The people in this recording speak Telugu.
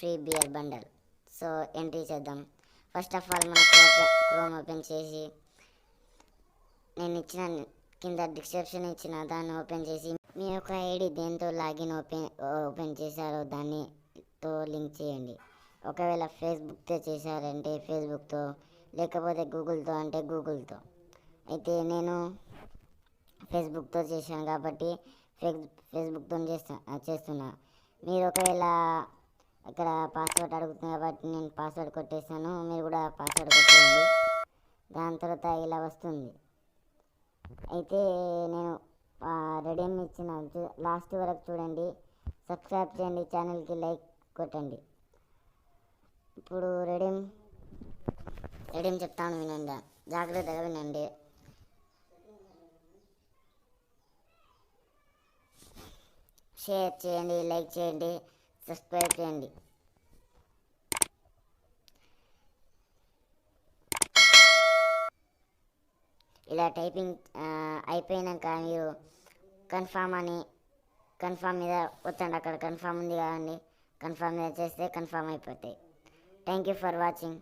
Free beer bundle. So entry చేద్దాం. ఫస్ట్ ఆఫ్ ఆల్ మన క్రోమ్ ఓపెన్ చేసి నేను ఇచ్చిన కింద డిస్క్రిప్షన్ ఇచ్చిన దాన్ని ఓపెన్ చేసి మీ యొక్క ఐడి దేంతో లాగిన్ ఓపెన్ చేశారో దానితో లింక్ చేయండి. ఒకవేళ ఫేస్బుక్తో చేశారంటే ఫేస్బుక్తో, లేకపోతే గూగుల్తో అంటే గూగుల్తో. అయితే నేను ఫేస్బుక్తో చేశాను కాబట్టి ఫేస్బుక్తో చేస్తున్నా. మీరు ఒకవేళ ఇక్కడ పాస్వర్డ్ అడుగుతుంది కాబట్టి నేను పాస్వర్డ్ కొట్టేసాను. మీరు కూడా పాస్వర్డ్ కొట్టేయండి. దాని తర్వాత ఇలా వస్తుంది. అయితే నేను రెడీమ్ ఇచ్చిన లాస్ట్ వరకు చూడండి, సబ్స్క్రైబ్ చేయండి, ఛానల్కి లైక్ కొట్టండి. ఇప్పుడు రెడీమ్ చెప్తాను, వినండి, జాగ్రత్తగా వినండి. షేర్ చేయండి, లైక్ చేయండి, సబ్స్క్రైబ్ చేయండి. ఇలా టైపింగ్ అయిపోయినాక మీరు కన్ఫామ్ మీద వచ్చండి. అక్కడ కన్ఫామ్ ఉంది కదండి, కన్ఫామ్ మీద చేస్తే కన్ఫామ్ అయిపోతాయి. Thank you for watching.